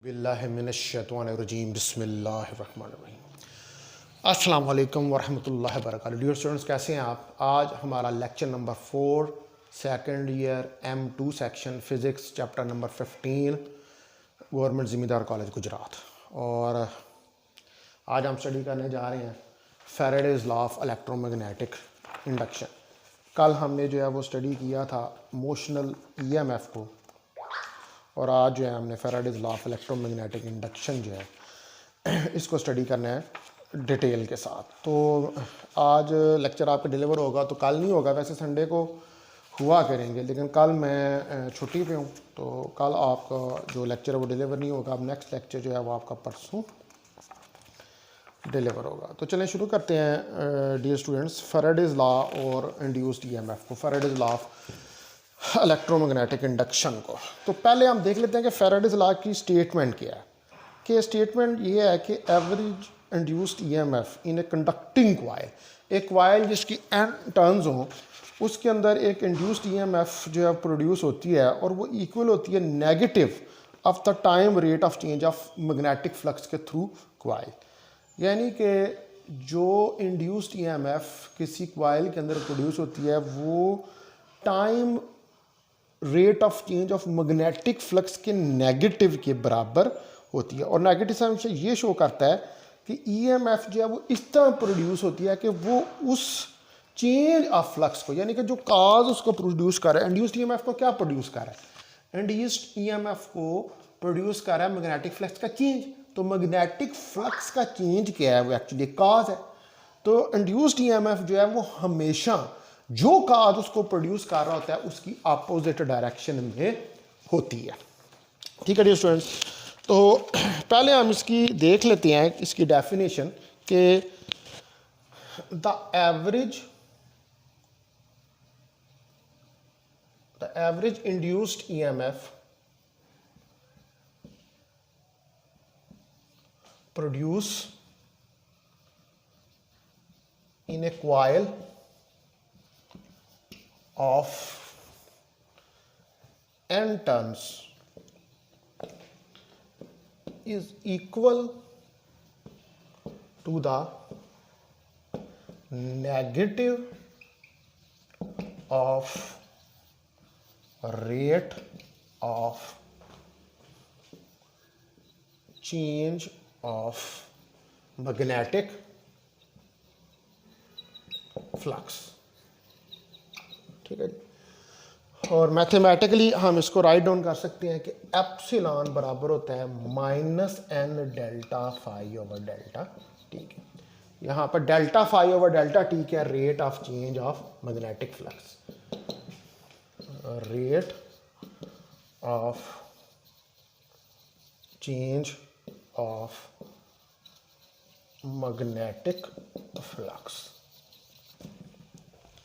बिल्लाहिमिनश्शैतानिर्रजीम बिस्मिल्लाहिर्रहमानिर्रहीम। अस्सलाम वालेकुम वरहमतुल्लाहि वबरकातुहू। डियर स्टूडेंट्स, कैसे हैं आप? आज हमारा lecture number 4 second year M2 section physics chapter number 15 government ज़मींदार कॉलेज गुजरात। और आज हम स्टडी करने जा रहे हैं फैराडेज़ लॉ ऑफ इलेक्ट्रोमैग्नेटिक इंडक्शन। कल हमने जो है वो स्टडी किया था मोशनल EMF को, और आज जो है हमने फैराडेज़ लॉ ऑफ इलेक्ट्रोमैग्नेटिक इंडक्शन जो है इसको स्टडी करना है डिटेल के साथ। तो आज लेक्चर आपका डिलीवर होगा, तो कल नहीं होगा, वैसे संडे को हुआ करेंगे, लेकिन कल मैं छुट्टी पे हूँ, तो कल आपका जो लेक्चर है वो डिलीवर नहीं होगा। अब नेक्स्ट लेक्चर जो है वो आपका परसों डिलीवर होगा। तो चलें शुरू करते हैं डियर स्टूडेंट्स, फैराडेज़ लॉ और इंड्यूस्ड EMF को, फैराडेज़ लॉ ऑफ इलेक्ट्रोमैग्नेटिक इंडक्शन को। तो पहले हम देख लेते हैं कि फैराडेज़ लॉ की स्टेटमेंट क्या है। कि स्टेटमेंट ये है कि average induced EMF in a conducting coil, एक कॉइल जिसकी n टर्न्स हों, उसके अंदर एक इंड्यूस्ड EMF जो है प्रोड्यूस होती है, और वो इक्वल होती है negative of the time rate of change of magnetic flux के थ्रू कॉइल। यानी कि जो इंड्यूस्ड EMF किसी कॉइल के अंदर प्रोड्यूस होती है वो time rate of change of magnetic flux के नेगेटिव के बराबर होती है। और नेगेटिव से हमेशा ये शो करता है कि EMF जो है वो इस तरह प्रोड्यूस होती है कि वो उस चेंज ऑफ फ्लक्स को, यानी कि जो काज उसको प्रोड्यूस कर रहा है, इंड्यूस्ड EMF को क्या प्रोड्यूस कर रहा है, इंड्यूस्ड EMF को प्रोड्यूस कर रहा है मैग्नेटिक फ्लक्स का चेंज। तो मैग्नेटिक फ्लक्स का चेंज क्या है, वो एक्चुअली काज है। तो इंड्यूस्ड EMF जो है वो हमेशा जो काज उसको प्रोड्यूस कर रहा होता है उसकी अपोजिट डायरेक्शन में होती है। ठीक है डियर स्टूडेंट्स, तो पहले हम इसकी देख लेते हैं इसकी डेफिनेशन कि the average induced EMF produce in A coil of n turns is equal to the negative of rate of change of magnetic flux। ठीक है जी। और मैथमेटिकली हम इसको राइट डाउन कर सकते हैं कि एप्सिलॉन बराबर होता है -n delta phi over delta t के। यहाँ पर delta phi over delta t क्या है, rate of change of magnetic flux, rate of change of magnetic flux.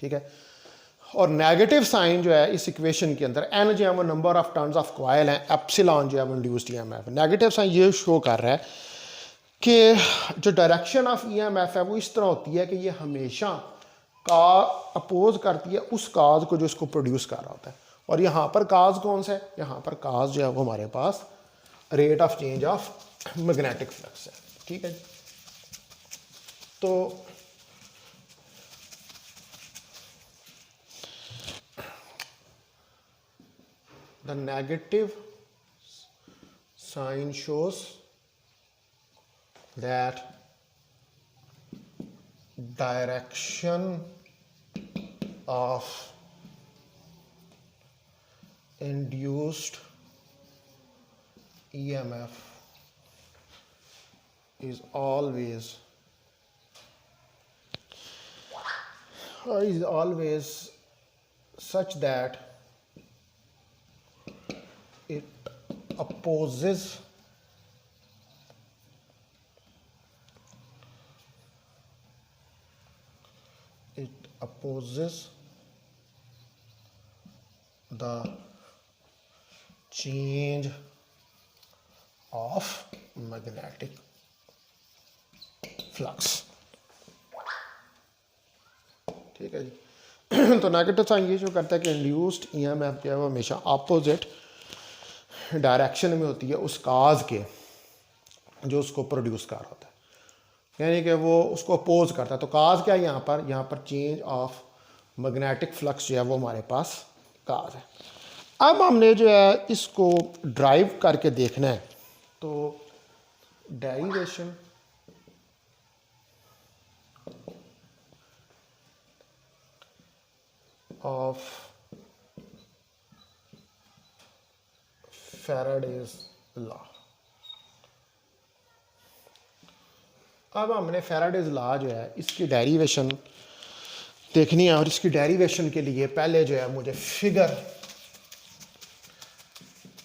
ठीक है। और नेगेटिव साइन जो है इस इक्वेशन के अंदर, एन जो है वो number of turns of coil है, एप्सिलॉन जो है वो इंड्यूस्ड EMF। नेगेटिव साइन ये शो कर रहा है कि जो डायरेक्शन ऑफ EMF है वो इस तरह होती है कि ये हमेशा का अपोज करती है उस काज को जो इसको प्रोड्यूस कर रहा होता है। और यहाँ पर काज कौन सा है, यहाँ पर काज जो है वो हमारे पास rate of change of magnetic flux है। ठीक है। तो the negative sign shows that direction of induced EMF is always such that it opposes the change of magnetic flux। ठीक है जी। तो नेगेटिव साइन ये जो करता है कि इंड्यूस्ड ईएमएफ जो है वो हमेशा अपोजिट डायरेक्शन में होती है उस काज के जो उसको प्रोड्यूस कर रहा होता है, यानी कि वो उसको अपोज करता है। तो काज क्या है यहाँ पर चेंज ऑफ मैग्नेटिक फ्लक्स जो है वो हमारे पास काज है। अब हमने जो है इसको ड्राइव करके देखना है, तो डेरिवेशन ऑफ फैराडेज लॉ। अब हमने फैराडेज लॉ जो है इसकी डेरिवेशन देखनी है, और इसकी डेरिवेशन के लिए पहले जो है मुझे फिगर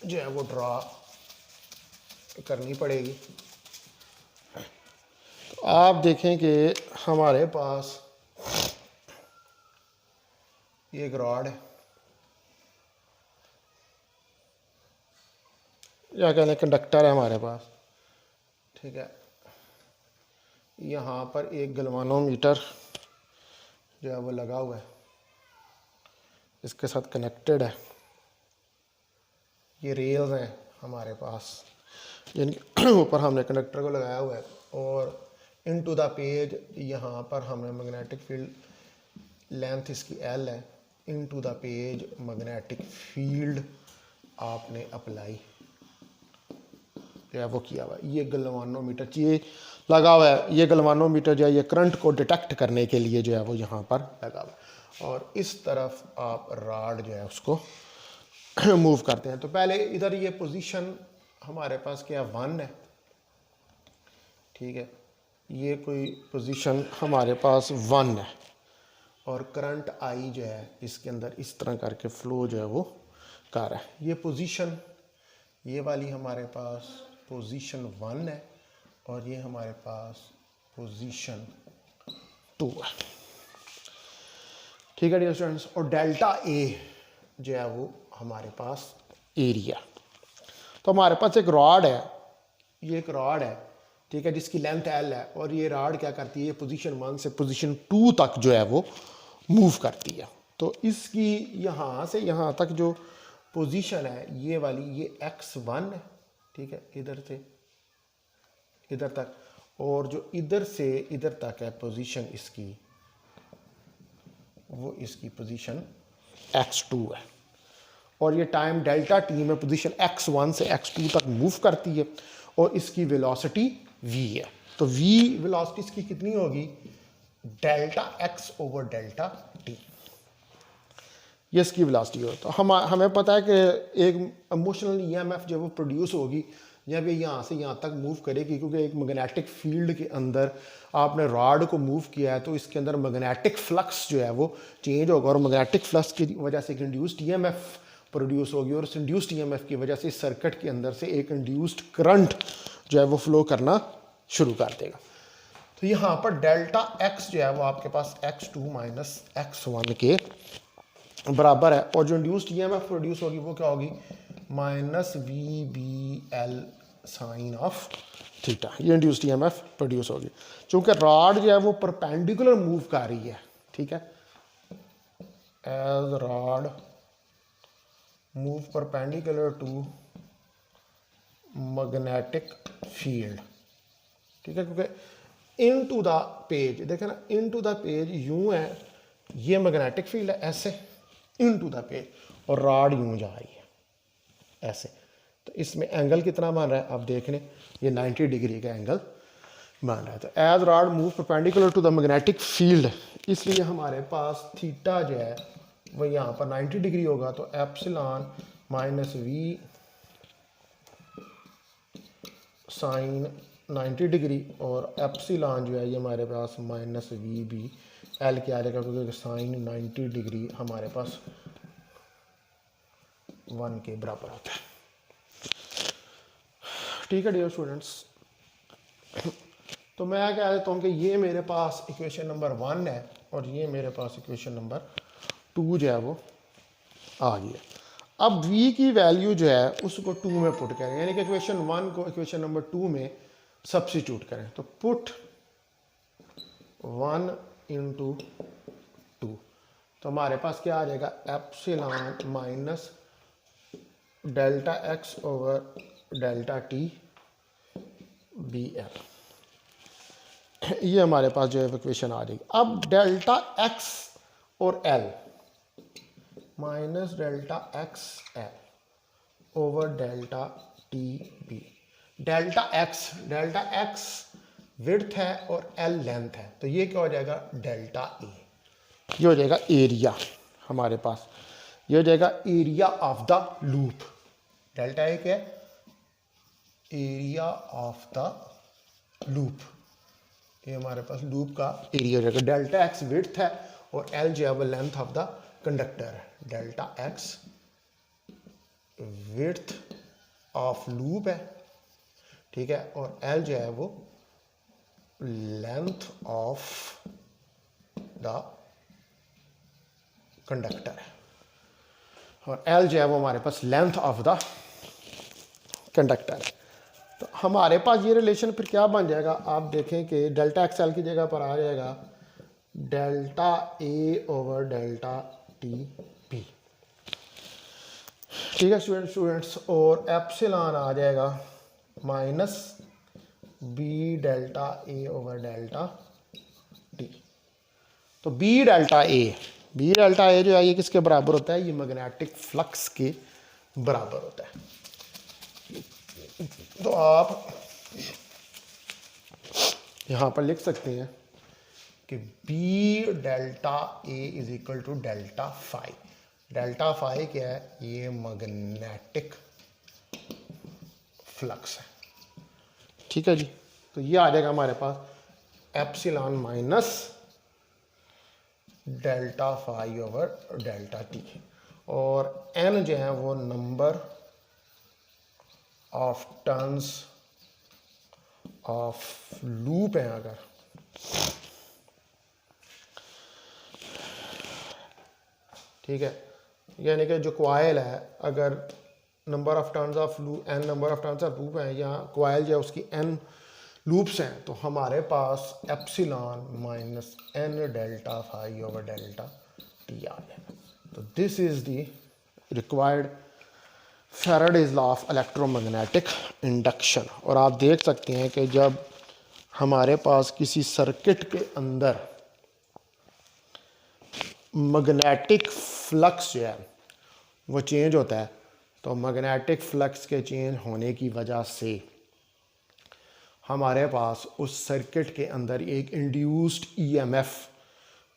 जो है वो ड्रा करनी पड़ेगी। तो आप देखें कि हमारे पास ये एक रॉड है, या कहने कंडक्टर है हमारे पास, ठीक है। यहाँ पर एक गलवानोमीटर जो है वो लगा हुआ है, इसके साथ कनेक्टेड है। ये रेल्स हैं हमारे पास जिनके ऊपर हमने कंडक्टर को लगाया हुआ है, और इनटू द पेज यहाँ पर हमने मैग्नेटिक फील्ड, लेंथ इसकी एल है, into the page magnetic field आपने अप्लाई जो है वो किया हुआ है। ये गलवानोमीटर ये लगा हुआ है, ये गलवानोमीटर जो है ये करंट को डिटेक्ट करने के लिए जो है वो यहाँ पर लगा हुआ है, और इस तरफ आप रॉड जो है उसको मूव करते हैं। तो पहले इधर ये पोजीशन हमारे पास क्या 1 है, ठीक है। ये कोई पोजीशन हमारे पास 1 है, और करंट आई जो है इसके अंदर इस तरह करके फ्लो जो है वो कर रहा है। ये पोजीशन ये वाली हमारे पास पोजीशन 1 है, और ये हमारे पास पोजीशन 2 है, ठीक है डियर स्टूडेंट्स। और डेल्टा ए जो है वो हमारे पास एरिया। तो हमारे पास एक रॉड है, ये एक रॉड है, ठीक है, जिसकी लेंथ एल है, और ये रॉड क्या करती है, ये पोजीशन 1 से पोजीशन 2 तक जो है वो मूव करती है। तो इसकी यहाँ से यहाँ तक जो पोजीशन है ये वाली, ये x1 है, ठीक है, इधर से इधर तक, और जो इधर से इधर तक है पोजीशन इसकी, वो इसकी पोजीशन x2 है। और ये टाइम डेल्टा टी में पोजीशन x1 से x2 तक मूव करती है, और इसकी वेलोसिटी v है। तो v वेलोसिटी इसकी कितनी होगी, delta x over delta T, ये इसकी वेलोसिटी हो। तो हमें पता है कि एक इमोशनल ईएमएफ जब वो प्रोड्यूस होगी जब ये यहाँ से यहाँ तक मूव करेगी, क्योंकि एक मैग्नेटिक फील्ड के अंदर आपने रॉड को मूव किया है, तो इसके अंदर मैग्नेटिक फ्लक्स जो है वो चेंज होगा, और मैग्नेटिक फ्लक्स की वजह से एक इंड्यूस्ड ईएमएफ प्रोड्यूस होगी, और उस इंड्यूस्ड ईएमएफ की वजह से इस सर्किट के अंदर से एक इंड्यूस्ड करंट जो है वो फ्लो करना शुरू कर देगा। तो यहाँ पर डेल्टा एक्स जो है वो आपके पास x2 माइनस x1 के बराबर है, और जो इंड्यूस्ड ईएमएफ प्रोड्यूस होगी वो क्या होगी, minus we B l sine of theta, ये इंड्यूस्ड ईएमएफ प्रोड्यूस होगी। चूंकि रॉड जो है वो परपेंडिकुलर मूव कर रही है, ठीक है, as rod move perpendicular to magnetic field, ठीक है, क्योंकि इन टू द पेज देखें ना, इन टू द पेज यूं है, ये मैग्नेटिक फील्ड है ऐसे इन टू द पेज, और रॉड यूं जा रही है ऐसे। तो इसमें एंगल कितना बन रहा है आप देख लें, ये 90 डिग्री का एंगल बन रहा है। तो as rod move perpendicular to the magnetic field, इसलिए हमारे पास थीटा जो है वो यहाँ पर 90 डिग्री होगा। तो epsilon minus V sine 90 degree, और एप्सिलॉन जो है ये हमारे पास माइनस वी बी एल के आ जाएगा, क्योंकि साइन 90 डिग्री हमारे पास 1 के बराबर होता है, ठीक है डियर स्टूडेंट्स। तो मैं कह देता हूँ कि ये मेरे पास इक्वेशन नंबर 1 है, और ये मेरे पास इक्वेशन नंबर 2 जो है वो आ गई है। अब v की वैल्यू जो है उसको 2 में पुट करें, यानी कि इक्वेशन 1 को इक्वेशन नंबर 2 में सब्स्टिट्यूट करें। तो पुट 1 इंटू 2, तो हमारे पास क्या आ जाएगा, epsilon minus delta X over delta T B L, ये हमारे पास जो है इक्वेशन आ जाएगी। अब डेल्टा एक्स और L minus delta X L over delta T B. Delta X width है और एल लेंथ है, तो ये क्या हो जाएगा डेल्टा ए, ये हो जाएगा एरिया हमारे पास, ये हो जाएगा area of the loop. Delta A क्या है, एरिया ऑफ द लूप, ये हमारे पास लूप का एरिया हो जाएगा। डेल्टा एक्स विड्थ है और एल जो है वो लेंथ ऑफ द कंडक्टर है। Delta X width of loop है, ठीक है, और एल जो है वो लेंथ ऑफ द कंडक्टर है, और एल जो है वो हमारे पास लेंथ ऑफ द कंडक्टर है। तो हमारे पास ये रिलेशन फिर क्या बन जाएगा, आप देखें कि डेल्टा एक्स एल की जगह पर आ जाएगा delta A over delta T P, ठीक है स्टूडेंट्स, और एप्सिलॉन आ जाएगा माइनस बी डेल्टा ए ओवर डेल्टा टी। तो बी डेल्टा ए जो है ये किसके बराबर होता है, ये मैग्नेटिक फ्लक्स के बराबर होता है। तो आप यहां पर लिख सकते हैं कि B delta A is equal to delta phi. Delta phi क्या है, ये मैग्नेटिक फ्लक्स है, ठीक है जी। तो ये आ जाएगा हमारे पास epsilon minus delta phi over delta t, और एन जो है वो number of turns of loop है अगर, ठीक है, यानी कि जो क्वाइल है अगर number of turns of loop N number of turns of loop है, या क्वाइल जो है उसकी एन लूप्स हैं, तो हमारे पास epsilon minus n delta phi over delta t आ जाएगा। तो this is the required Faraday's law of electromagnetic induction. और आप देख सकते हैं कि जब हमारे पास किसी सर्किट के अंदर मैग्नेटिक फ्लक्स जो है वो चेंज होता है, तो मैग्नेटिक फ्लक्स के चेंज होने की वजह से हमारे पास उस सर्किट के अंदर एक इंड्यूस्ड ईएमएफ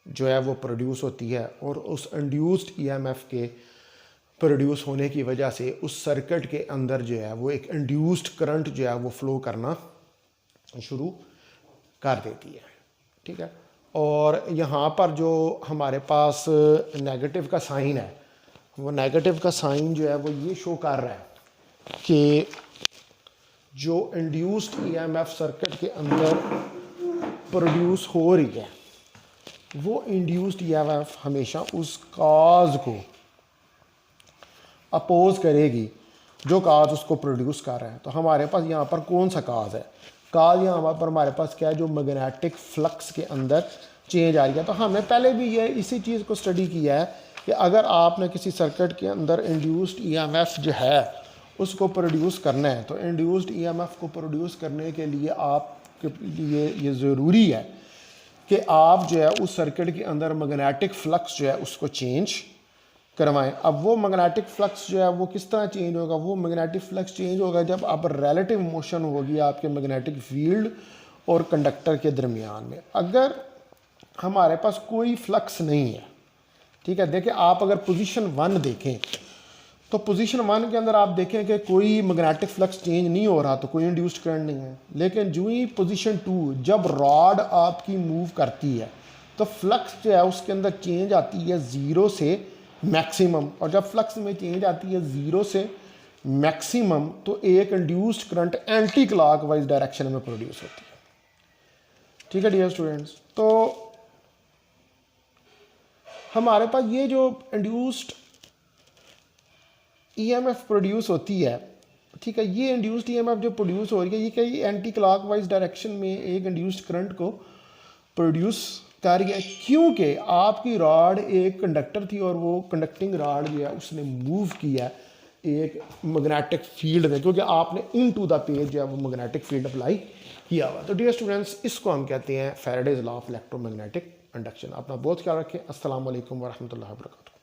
जो है वो प्रोड्यूस होती है, और उस इंड्यूस्ड ईएमएफ के प्रोड्यूस होने की वजह से उस सर्किट के अंदर जो है वो एक इंड्यूस्ड करंट जो है वो फ्लो करना शुरू कर देती है, ठीक है। और यहाँ पर जो हमारे पास नेगेटिव का साइन है, वो नेगेटिव का साइन जो है वो ये शो कर रहा है कि जो इंड्यूस्ड ईएमएफ सर्किट के अंदर प्रोड्यूस हो रही है, वो इंड्यूस्ड ईएमएफ हमेशा उस काज को अपोज करेगी जो काज उसको प्रोड्यूस कर रहा है। तो हमारे पास यहाँ पर कौन सा काज है, काज यहाँ पर हमारे पास क्या है, जो मैग्नेटिक फ्लक्स के अंदर चेंज आ रही है। तो हमने पहले भी ये इसी चीज़ को स्टडी किया है कि अगर आपने किसी सर्किट के अंदर इंड्यूस्ड ईएमएफ जो है उसको प्रोड्यूस करना है, तो इंड्यूस्ड ईएमएफ को प्रोड्यूस करने के लिए आपके लिए ये ज़रूरी है कि आप जो है उस सर्किट के अंदर मैग्नेटिक फ्लक्स जो है उसको चेंज करवाएं। अब वो मैग्नेटिक फ्लक्स जो है वो किस तरह चेंज होगा, वो मैग्नेटिक फ्लक्स चेंज होगा जब अब रिलेटिव मोशन होगी आपके मैग्नेटिक फील्ड और कंडक्टर के दरमियान में। अगर हमारे पास कोई फ्लक्स नहीं है, ठीक है, देखिए आप अगर पोजीशन 1 देखें तो पोजीशन 1 के अंदर आप देखें कि कोई मैग्नेटिक फ्लक्स चेंज नहीं हो रहा, तो कोई इंड्यूस्ड करंट नहीं है। लेकिन जो ही पोजीशन 2 जब रॉड आपकी मूव करती है तो फ्लक्स जो है उसके अंदर चेंज आती है 0 से मैक्सिमम, और जब फ्लक्स में चेंज आती है 0 से मैक्सिमम तो एक induced current anti clockwise direction में प्रोड्यूस होती है, ठीक है डियर स्टूडेंट्स। तो हमारे पास ये जो इंड्यूस्ड ईएमएफ प्रोड्यूस होती है, ठीक है, ये इंड्यूस्ड ईएमएफ जो प्रोड्यूस हो रही है ये क्या, ये एंटी क्लॉकवाइज डायरेक्शन में एक इंड्यूस्ड करंट को प्रोड्यूस कर रही है, क्योंकि आपकी रॉड एक कंडक्टर थी और वो कंडक्टिंग रॉड जो है उसने मूव किया एक मैग्नेटिक फील्ड में, क्योंकि आपने इन टू द पेज जो है वो मैग्नेटिक फील्ड अप्लाई किया हुआ। तो डियर स्टूडेंट्स, इसको हम कहते हैं Faraday's law of electromagnetic induction. अपना बहुत ख्याल रखें। अस्सलाम वालेकुम वरहमतुल्लाहि वबरकातुहू।